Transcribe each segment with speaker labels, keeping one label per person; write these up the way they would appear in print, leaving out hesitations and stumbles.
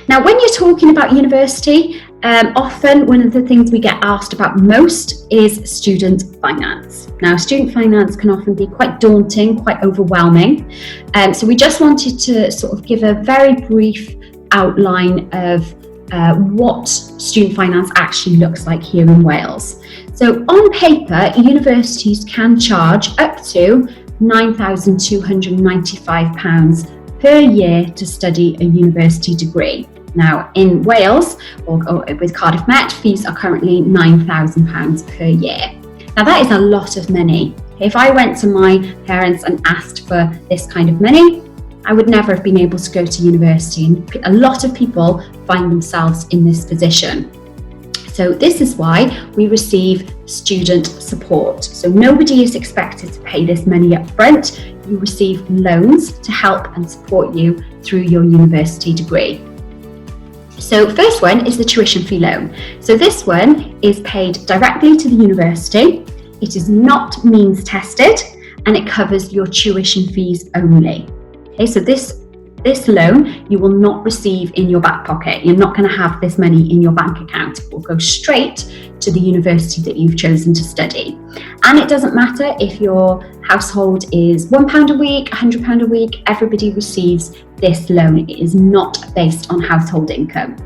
Speaker 1: Now, when you're talking about university, often one of the things we get asked about most is student finance. Now, student finance can often be quite daunting, quite overwhelming. So we just wanted to sort of give a very brief outline of what student finance actually looks like here in Wales. So on paper, universities can charge up to £9,295 per year to study a university degree. Now in Wales, or with Cardiff Met, fees are currently £9,000 per year. Now that is a lot of money. If I went to my parents and asked for this kind of money, I would never have been able to go to university, and a lot of people find themselves in this position. So this is why we receive student support. So nobody is expected to pay this money up front. You receive loans to help and support you through your university degree. So first one is the tuition fee loan. So this one is paid directly to the university. It is not means tested, and it covers your tuition fees only. Okay, so this loan you will not receive in your back pocket. You're not going to have this money in your bank account. It will go straight to the university that you've chosen to study. And it doesn't matter if your household is £1 a week, £100 a week, everybody receives this loan. It is not based on household income.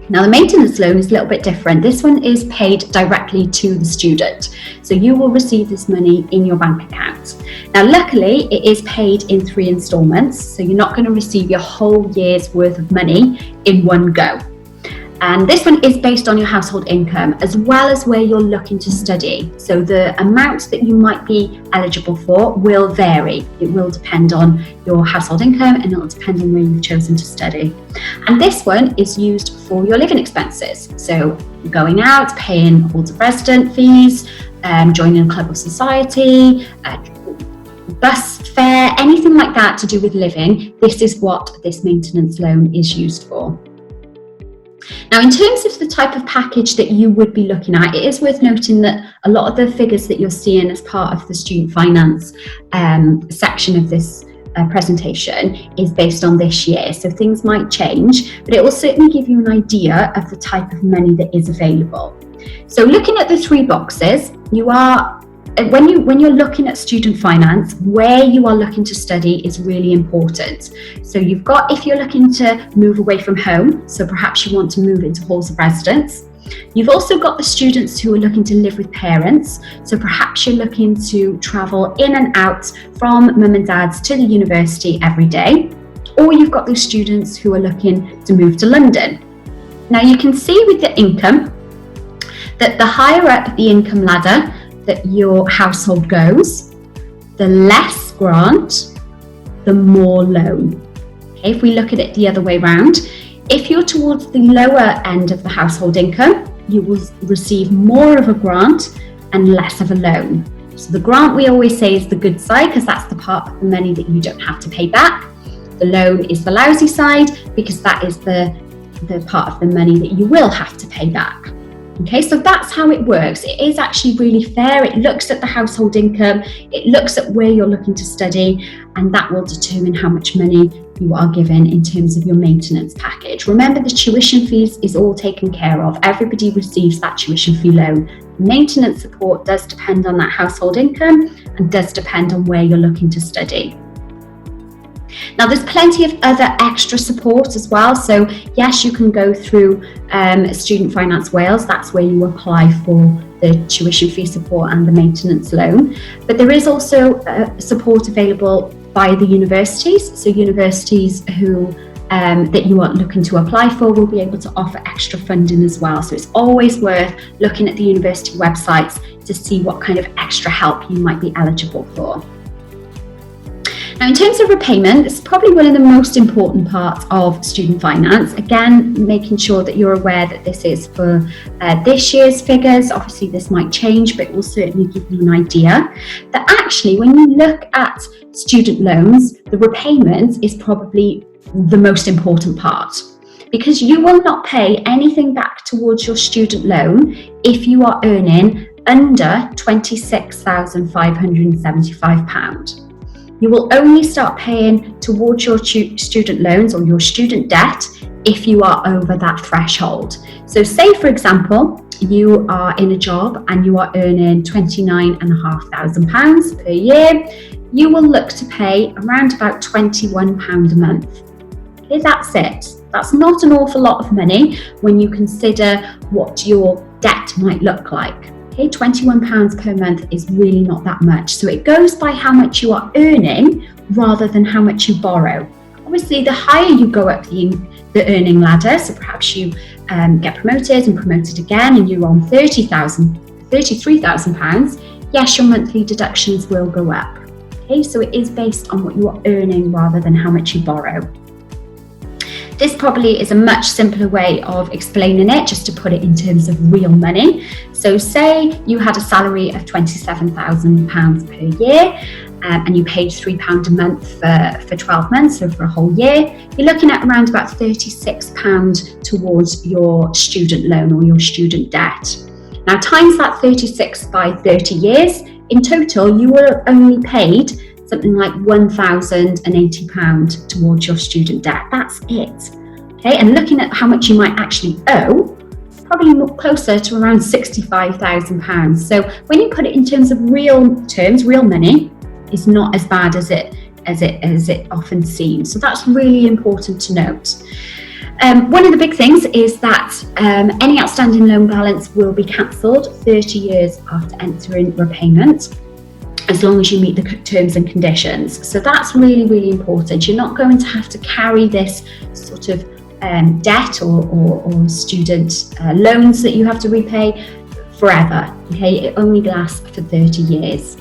Speaker 1: Now the maintenance loan is a little bit different. This one is paid directly to the student. So you will receive this money in your bank account. Now luckily it is paid in 3 instalments, so you're not going to receive your whole year's worth of money in one go. And this one is based on your household income as well as where you're looking to study. So the amount that you might be eligible for will vary. It will depend on your household income, and it will depend on where you've chosen to study. And this one is used for your living expenses. So going out, paying halls of resident fees, joining a club or society, bus fare, anything like that to do with living. This is what this maintenance loan is used for. Now, in terms of the type of package that you would be looking at, it is worth noting that a lot of the figures that you're seeing as part of the student finance section of this presentation is based on this year. So things might change, but it will certainly give you an idea of the type of money that is available. So looking at the 3 boxes, when you're looking at student finance, where you are looking to study is really important. So you've got, if you're looking to move away from home, so perhaps you want to move into halls of residence. You've also got the students who are looking to live with parents. So perhaps you're looking to travel in and out from mum and dad's to the university every day. Or you've got those students who are looking to move to London. Now you can see with the income that the higher up the income ladder that your household goes, the less grant, the more loan. Okay, if we look at it the other way around, if you're towards the lower end of the household income, you will receive more of a grant and less of a loan. So the grant, we always say, is the good side because that's the part of the money that you don't have to pay back. The loan is the lousy side because that is the part of the money that you will have to pay back. Okay, so that's how it works. It is actually really fair. It looks at the household income, it looks at where you're looking to study, and that will determine how much money you are given in terms of your maintenance package. Remember, the tuition fees is all taken care of. Everybody receives that tuition fee loan. Maintenance support does depend on that household income and does depend on where you're looking to study. Now, there's plenty of other extra support as well. So yes, you can go through Student Finance Wales. That's where you apply for the tuition fee support and the maintenance loan. But there is also support available by the universities. So universities who that you are looking to apply for will be able to offer extra funding as well. So it's always worth looking at the university websites to see what kind of extra help you might be eligible for. Now, in terms of repayment, it's probably one of the most important parts of student finance. Again, making sure that you're aware that this is for this year's figures. Obviously, this might change, but it will certainly give you an idea that actually, when you look at student loans, the repayment is probably the most important part, because you will not pay anything back towards your student loan if you are earning under £26,575. You will only start paying towards your student loans or your student debt if you are over that threshold. So say, for example, you are in a job and you are earning £29,500 per year, you will look to pay around about £21 a month. Okay, that's it. That's not an awful lot of money when you consider what your debt might look like. Okay, £21 per month is really not that much. So it goes by how much you are earning rather than how much you borrow. Obviously, the higher you go up the earning ladder, so perhaps you get promoted and promoted again and you're on £33,000, yes, your monthly deductions will go up. Okay, so it is based on what you are earning rather than how much you borrow. This probably is a much simpler way of explaining it, just to put it in terms of real money. So say you had a salary of £27,000 per year and you paid £3 a month for 12 months, so for a whole year, you're looking at around about £36 towards your student loan or your student debt. Now times that 36 by 30 years, in total you will have only paid something like £1,080 towards your student debt. That's it. Okay, and looking at how much you might actually owe, probably more closer to around £65,000. So when you put it in terms of real money, it's not as bad as it often seems. So that's really important to note. One of the big things is that any outstanding loan balance will be cancelled 30 years after entering repayment, as long as you meet the terms and conditions. So that's really, really important. You're not going to have to carry this sort of debt or student loans that you have to repay forever. Okay, it only lasts for 30 years.